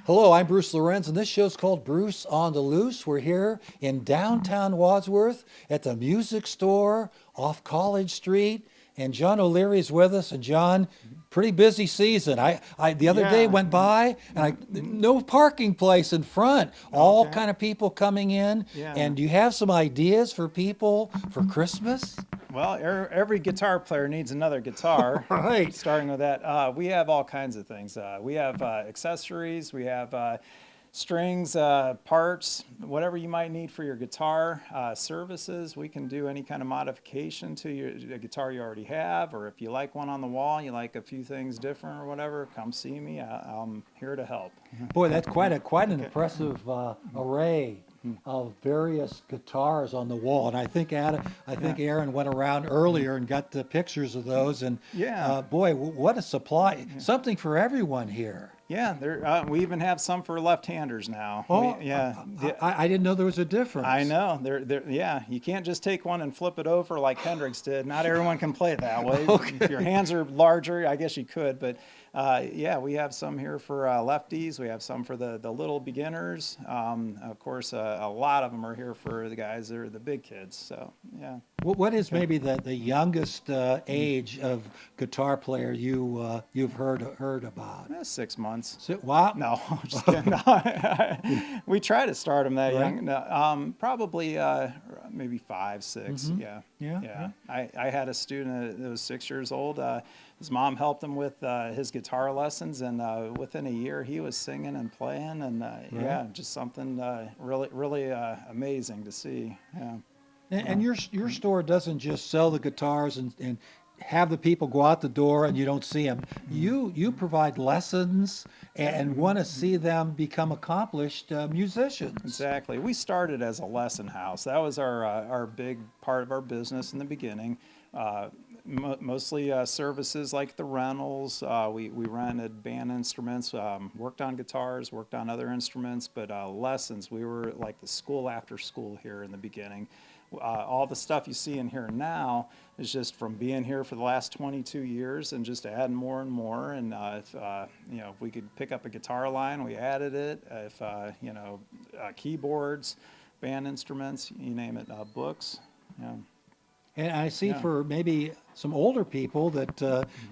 Hello, I'm Bruce Lorincz, and this show's called Bruce on the Loose. We're here in downtown Wadsworth at the music store off College Street, and John O'Leary is with us. And John, pretty busy season. I the other day Yeah. went by, and no parking place in front. All Okay. kind of people coming in. Yeah. And do you have some ideas for people for Christmas? Well, every guitar player needs another guitar. Right. Starting with that, we have all kinds of things. We have accessories, we have strings, parts, whatever you might need for your guitar. Services, we can do any kind of modification to the guitar you already have, or if you like one on the wall, you like a few things different or whatever, come see me. I'm here to help. Boy, that's quite an impressive array of various guitars on the wall. And I think Aaron went around earlier and got the pictures of those. And Yeah. boy, what a supply! Something for everyone here. Yeah, we even have some for left-handers now. Oh, Yeah. I didn't know there was a difference. I know. Yeah, you can't just take one and flip it over like Hendrix did. Not everyone can play it that way. Okay. If your hands are larger, I guess you could. But yeah, we have some here for lefties. We have some for the little beginners. Of course, a lot of them are here for the guys that are the big kids. So yeah. What is maybe the youngest age of guitar player you've heard about? 6 months. Wow. No, I'm just kidding. No, we try to start them that Right. young. No, probably maybe 5, 6. Yeah. Yeah. I had a student that was 6 years old. His mom helped him with his guitar lessons, and within a year he was singing and playing, and yeah, just something really amazing to see. Yeah. And your store doesn't just sell the guitars and have the people go out the door and you don't see them. You provide lessons and want to see them become accomplished musicians. Exactly. We started as a lesson house. That was our big part of our business in the beginning. Mostly services like the rentals. We rented band instruments, worked on guitars, worked on other instruments, but lessons. We were like the school after school here in the beginning. All the stuff you see in here now is just from being here for the last 22 years and just adding more and more. And if we could pick up a guitar line, we added it. If keyboards, band instruments, you name it, books. Yeah. And I see Yeah. for maybe some older people that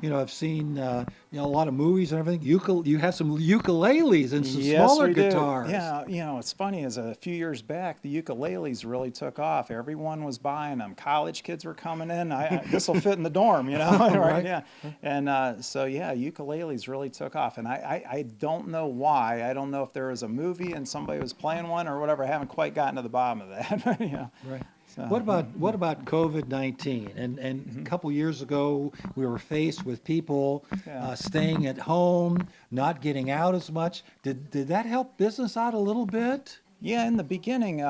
have seen a lot of movies and everything. You have some ukuleles and some Yes, smaller we do. guitars. Yeah, it's funny, as a few years back, the ukuleles really took off. Everyone was buying them. College kids were coming in. This will fit in the dorm, right? Right. Yeah. And so, yeah, ukuleles really took off. And I don't know why. I don't know if there was a movie and somebody was playing one or whatever. I haven't quite gotten to the bottom of that. But, yeah. Right. So, What about COVID-19? And a couple years ago, we were faced with people Yeah. staying at home, not getting out as much. Did that help business out a little bit? Yeah, in the beginning,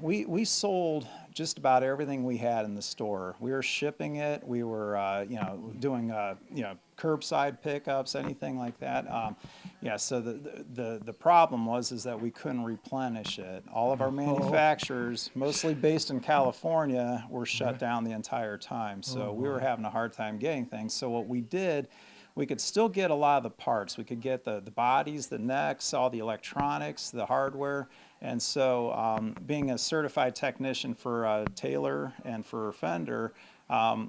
we sold just about everything we had in the store. We were shipping it. We were, doing, curbside pickups, anything like that. Yeah. So the problem is that we couldn't replenish it. All of our manufacturers, mostly based in California, were shut down the entire time. So we were having a hard time getting things. So what we did, we could still get a lot of the parts. We could get the bodies, the necks, all the electronics, the hardware. And so being a certified technician for Taylor and for Fender,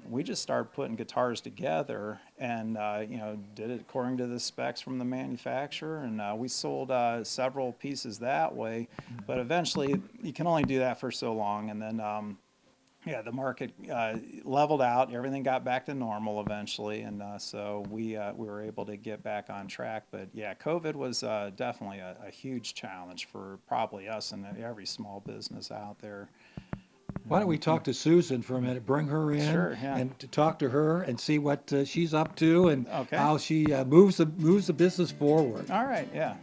we just started putting guitars together and, did it according to the specs from the manufacturer. And we sold several pieces that way. But eventually, you can only do that for so long. And then yeah, the market leveled out. Everything got back to normal eventually, and so we were able to get back on track. But yeah, COVID was definitely a huge challenge for probably us and every small business out there. Why don't we talk to Susan for a minute? Bring her in Sure, yeah. and to talk to her and see what she's up to and Okay. how she moves the business forward. All right, yeah.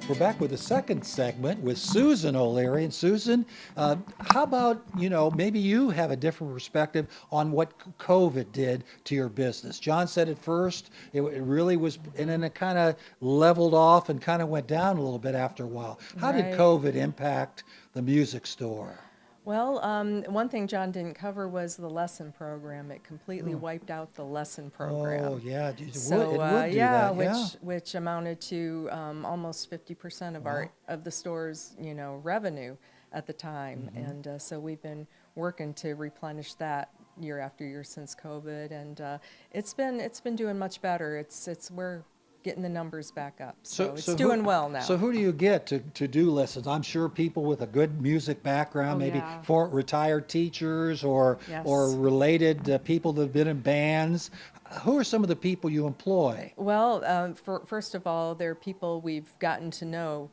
We're back with the second segment with Susan O'Leary. And Susan, how about, maybe you have a different perspective on what COVID did to your business. John said at first it really was, and then it kind of leveled off and kind of went down a little bit after a while. How did Right. COVID impact the music store? Well, one thing John didn't cover was the lesson program. It completely wiped out the lesson program. Oh, yeah, it would So do yeah, that, yeah. which amounted to almost 50% of our of the store's revenue at the time, and so we've been working to replenish that year after year since COVID, and it's been doing much better. We're getting the numbers back up, so it's doing well now. So who do you get to do lessons? I'm sure people with a good music background, Oh, maybe yeah. for retired teachers or Yes. related people that have been in bands. Who are some of the people you employ? Well, first of all, they're people we've gotten to know,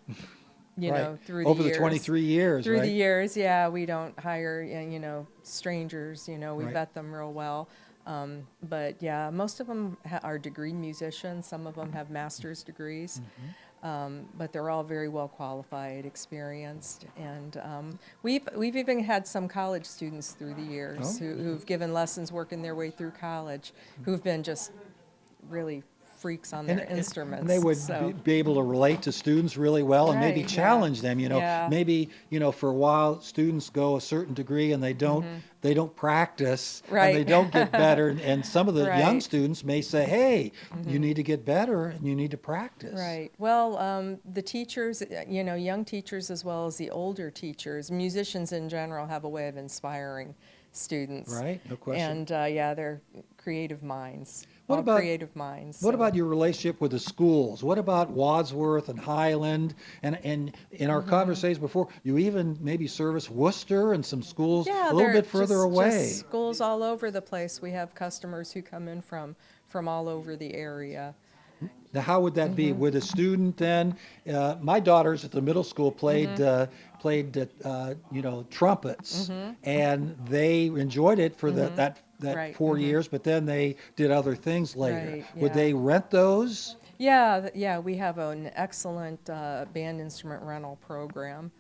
Right. through Over the the years. 23 years, Through right? the years, yeah, we don't hire, strangers. We Right. vet them real well. But yeah, most of them are degree musicians. Some of them have master's degrees. But they're all very well qualified, experienced, and we've even had some college students through the years who've given lessons, working their way through college, who've been just really freaks on their instruments. And they would so. be able to relate to students really well and maybe Right, yeah. challenge them, Yeah. Maybe, for a while students go a certain degree and they don't practice and they Right. don't get better. And some of the young Right. students may say, hey, you need to get better and you need to practice. Right. Well, the teachers, young teachers as well as the older teachers, musicians in general have a way of inspiring students. Right, no question. And they're creative minds. What all about- creative minds? What so- about your relationship with the schools? What about Wadsworth and Highland? And in our conversations before, you even maybe service Worcester and some schools Yeah, a little they're bit further just away. schools all over the place. We have customers who come in from all over the area. Now, how would that Mm-hmm. be with a student then? My daughters at the middle school played Mm-hmm. trumpets, and they enjoyed it for that Right, 4 years. But then they did other things later. Right, Would yeah. they rent those? Yeah, we have an excellent band instrument rental program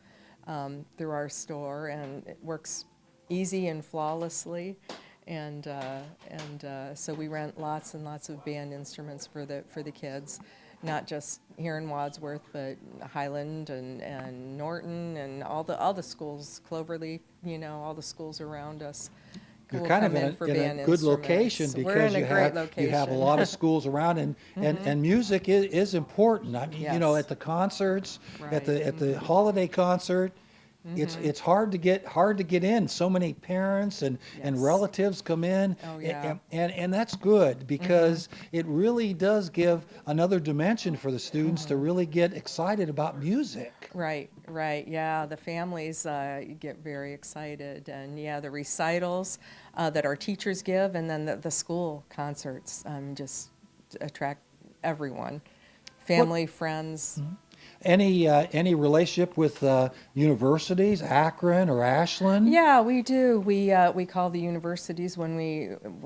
through our store, and it works easy and flawlessly. And so we rent lots and lots of band instruments for the kids, not just here in Wadsworth, but Highland and Norton and all the schools, Cloverleaf, all the schools around us. You're will kind of come in for a band good location instruments. We're because in a great you have a location. lot of schools around, and music is important. I mean, Yes. at the concerts, at the Right. holiday concert, it's hard to get in. So many parents and Yes. relatives come in, Oh, yeah. and that's good because it really does give another dimension for the students to really get excited about music. Right. Yeah, the families get very excited, and the recitals that our teachers give, and then the school concerts just attract everyone, family, friends. Any relationship with universities, Akron or Ashland? Yeah, we do. We call the universities when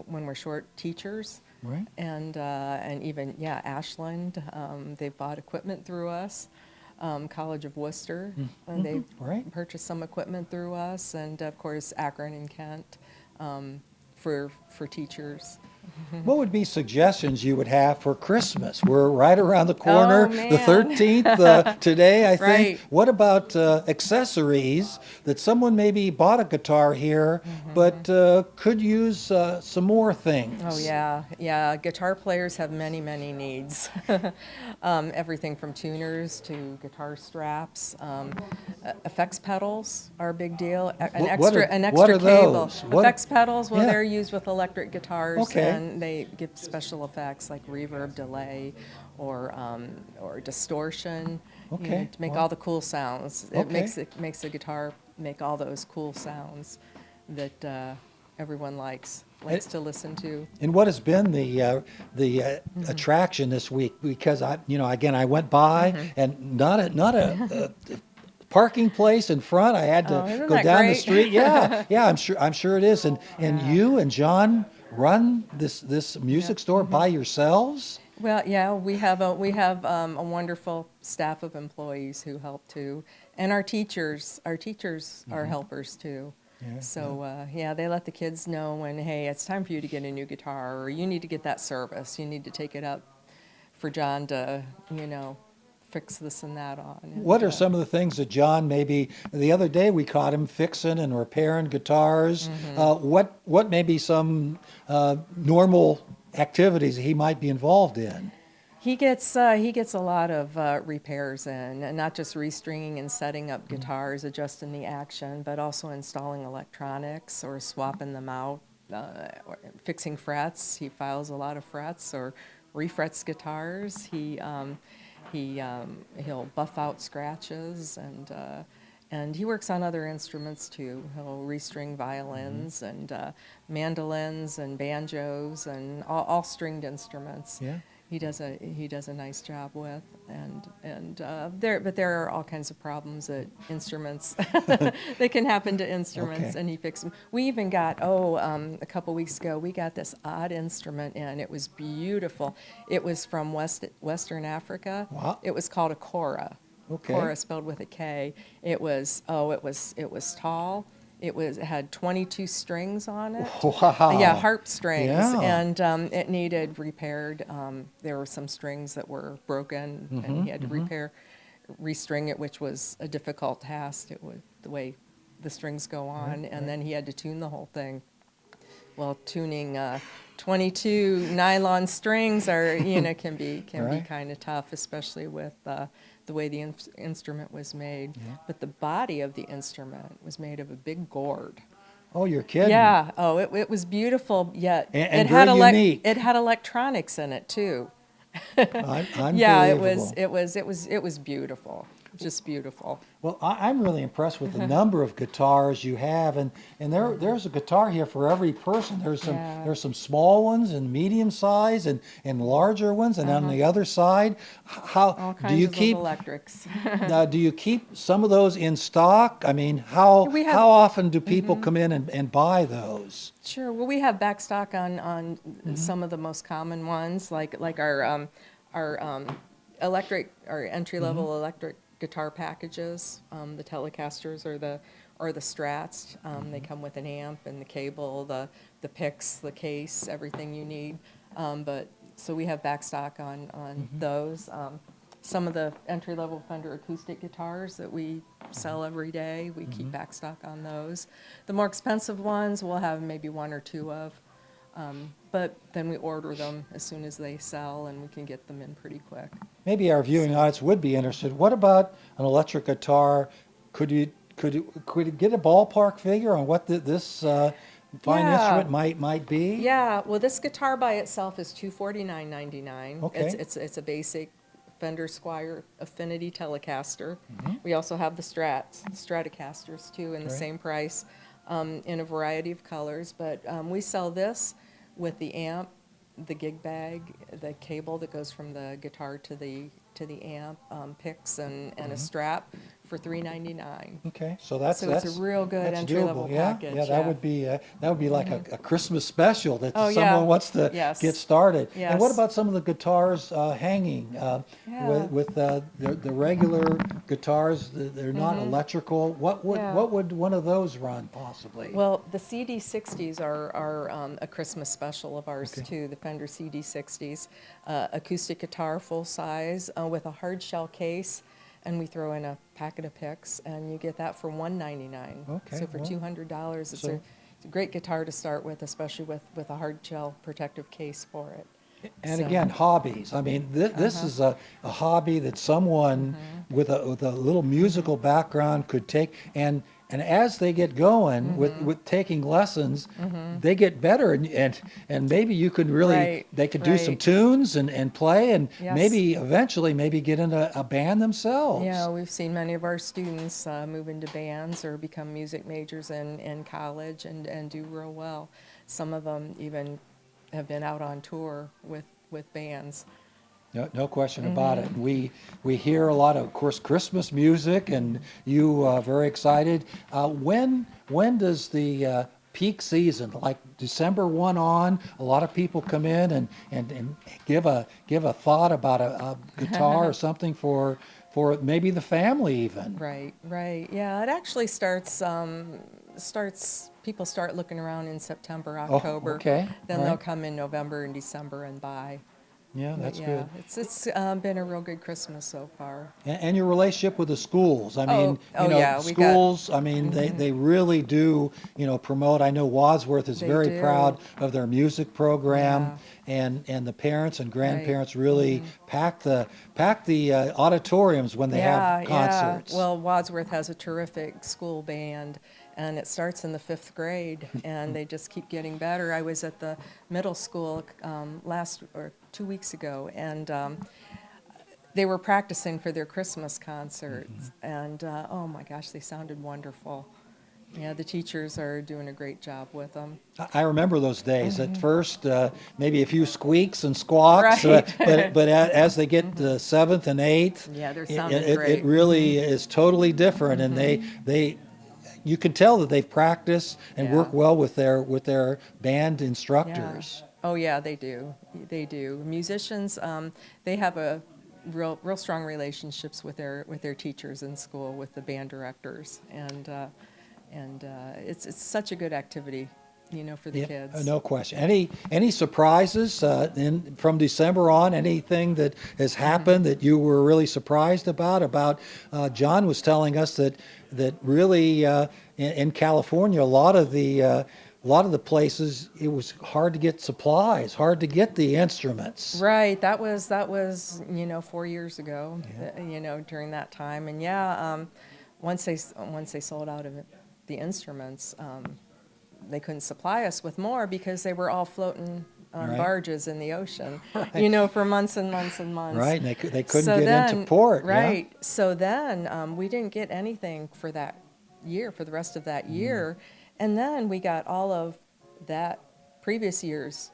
we're short teachers. Right. And even Ashland, they've bought equipment through us. College of Worcester, and they've Right. purchased some equipment through us, and of course Akron and Kent for teachers. What would be suggestions you would have for Christmas? We're right around the corner, the man. 13th today, I think. Right. What about accessories that someone maybe bought a guitar here, but could use some more things? Oh yeah. Guitar players have many needs. Everything from tuners to guitar straps. Effects pedals are a big deal. An What extra are cable. those? What- Effects pedals, well, Yeah. they're used with electric guitars, Okay. and they give special effects like reverb, delay, or distortion. Okay. To make Wow. all the cool sounds. Okay. It makes the guitar make all those cool sounds that everyone likes to listen to. And what has been the attraction this week? Because I went by and not a parking place in front. I had to Isn't go that down the great? street. Yeah, I'm sure it is. And you and John run this music store by yourselves? Well, yeah, we have a wonderful staff of employees who help too, and our teachers are helpers too. Yeah, So yeah, they let the kids know when, hey, it's time for you to get a new guitar, or you need to get that service. You need to take it up for John to, fix this and that on. And, What are some of the things that John maybe, the other day we caught him fixing and repairing guitars. What may be some normal activities he might be involved in? He gets a lot of repairs in, and not just restringing and setting up guitars, adjusting the action, but also installing electronics or swapping them out, or fixing frets. He files a lot of frets or refrets guitars. He'll buff out scratches, and he works on other instruments too. He'll restring violins and mandolins and banjos and all stringed instruments. Yeah. He does a nice job with, and there are all kinds of problems that instruments that can happen to instruments, Okay. and he fixes them. We even got a couple weeks ago we got this odd instrument in. It was beautiful. It was from Western Africa. Wow. It was called a kora. Okay. Kora spelled with a K. It was tall. It had 22 strings on it. Wow. Yeah, harp strings, Yeah. and it needed repaired. There were some strings that were broken, and he had to restring it, which was a difficult task. It was the way the strings go on, and then he had to tune the whole thing. Well, tuning 22 nylon strings can be Right. kind of tough, especially with the way the instrument was made. But the body of the instrument was made of a big gourd. Oh, you're kidding. Yeah. Oh, it was beautiful. Yet And very unique. it had electronics in it too. Unbelievable. Yeah, it was beautiful. Just beautiful. Well, I'm really impressed with the number of guitars you have, and there's a guitar here for every person. Yeah. There's some small ones and medium size and larger ones, and on the other side, All how kinds do you of keep electrics. do you keep some of those in stock? I mean, how We have- how often do people come in and buy those? Sure. Well, we have back stock on some of the most common ones, like our entry level electric guitar packages, the Telecasters or the Strats. They come with an amp and the cable, the picks, the case, everything you need. But so we have back stock on those. Some of the entry level Fender acoustic guitars that we sell every day, we keep back stock on those. The more expensive ones, we'll have maybe one or two of. But then we order them as soon as they sell, and we can get them in pretty quick. Maybe our viewing audience would be interested. What about an electric guitar? Could you get a ballpark figure on what this fine Yeah. instrument might be? Yeah, well, this guitar by itself is $249.99. Okay. It's a basic Fender Squier Affinity Telecaster. We also have the Stratocasters too, in the Great. same price, in a variety of colors. But we sell this with the amp, the gig bag, the cable that goes from the guitar to the amp, picks and a strap for $399. Okay, so that's So it's a real good that's entry-level doable. Yeah, package, yeah, yeah. that would be like a Christmas special that Oh, someone yeah. wants to Yes. get started. And what Yes. about some of the guitars hanging Yeah. with the regular guitars? They're not electrical. What Yeah. would one of those run possibly? Well, the CD60s are a Christmas special of ours Okay. too. The Fender CD60s, acoustic guitar, full size, with a hard shell case, and we throw in a packet of picks, and you get that for $199. Okay, So for well, $200, it's so- a great guitar to start with, especially with a hard shell protective case for it. And So- again, hobbies. I mean, this is a hobby that someone with a little musical background could take, and as they get going with taking lessons, they get better, and maybe you could really Right, they could do some right. tunes and play, and Yes. maybe eventually get into a band themselves. Yeah, we've seen many of our students move into bands or become music majors in college and do real well. Some of them even have been out on tour with bands. No question about it. We hear a lot of course, Christmas music, and you very excited. When does the peak season, like December 1 on, a lot of people come in and give a thought about a guitar or something for maybe the family even. Right, right. Yeah, it actually people start looking around in September, Oh, October. okay. Then All they'll right. come in November and December and buy. Yeah, But that's yeah, good. it's been a real good Christmas so far. And your relationship with the schools. I mean, Oh yeah, we got, schools, I mean, they really do, promote. I know Wadsworth is they very proud do. of their music program, Yeah. and the parents and Right. grandparents really pack the auditoriums when they have concerts. Yeah. Well, Wadsworth has a terrific school band, and it starts in the 5th grade, and they just keep getting better. I was at the middle school 2 weeks ago, and they were practicing for their Christmas concerts, and oh my gosh, they sounded wonderful. Yeah, the teachers are doing a great job with them. I remember those days. At first, maybe a few squeaks and squawks, Right. but as they get to 7th and 8th, Yeah, they're it, sounding it, great. it really is totally different, and they you can tell that they've practiced and Yeah. work well with their band instructors. Yeah. Oh yeah, they do. They do. Musicians, they have a real strong relationships with their teachers in school, with the band directors, and it's such a good activity, for the Yeah, kids. no question. Any surprises from December on? Anything that has happened that you were really surprised about? John was telling us that really in California, a lot of the places it was hard to get supplies, hard to get the instruments. Right. That was 4 years ago. During that time, and yeah, once they sold out of the instruments. They couldn't supply us with more because they were all floating on Right. barges in the ocean, Right. for months and months and months. Right, and they couldn't So get then, into port. right. So then we didn't get anything for that year, for the rest of that year. And then we got all of that previous year's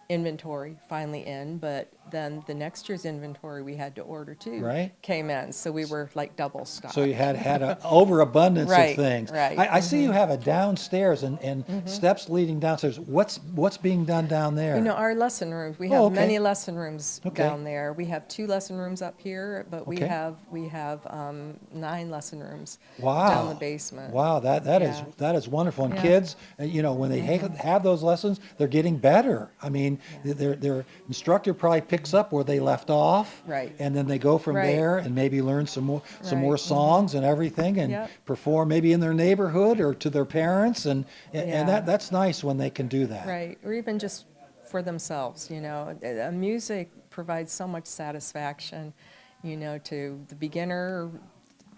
inventory finally in, but then the next year's inventory we had to order too Right. came in. So we were like double stocked. So you had an overabundance Right, of things. right. I see you have a downstairs and steps leading downstairs. What's being done down there? Our lesson rooms, we Oh, have okay. many lesson rooms Okay. down there. We have 2 lesson rooms up here, but we Okay. have 9 lesson rooms Wow. down the basement. Wow, that is Yeah. that is wonderful. And Yeah. kids, when they have those lessons, they're getting better. I mean, their instructor probably picks up where they left off, Right. and then they go from Right. there and maybe learn some more Right. songs and everything, and Yep. perform maybe in their neighborhood or to their parents, and Yeah. that's nice when they can do that. Right, or even just for themselves, music provides so much satisfaction, to the beginner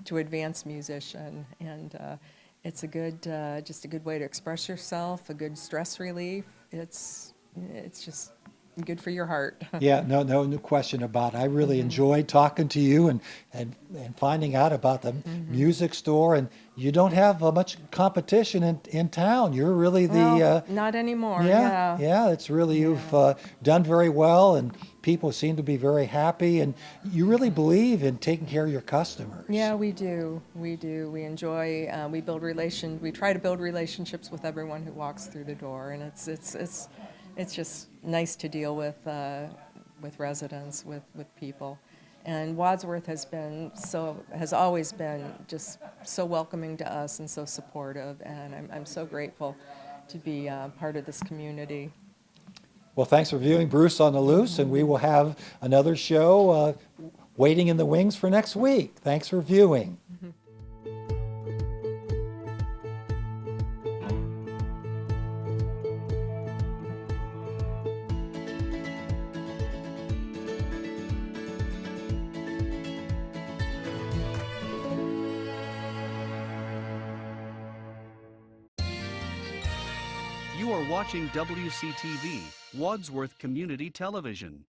to advanced musician, and it's just a good way to express yourself, a good stress relief. It's just good for your heart. Yeah, no question about it. I really enjoyed talking to you and finding out about the music store. And you don't have much competition in town. You're really Well, not anymore. yeah. It's really you've done very well, and people seem to be very happy. And you really believe in taking care of your customers. Yeah, we do. We do. We enjoy. We We try to build relationships with everyone who walks through the door, and it's just nice to deal with residents, with people. And Wadsworth has always been just so welcoming to us and so supportive, and I'm so grateful to be part of this community. Well, thanks for viewing Bruce on the Loose, and we will have another show waiting in the wings for next week. Thanks for viewing. You are watching WCTV, Wadsworth Community Television.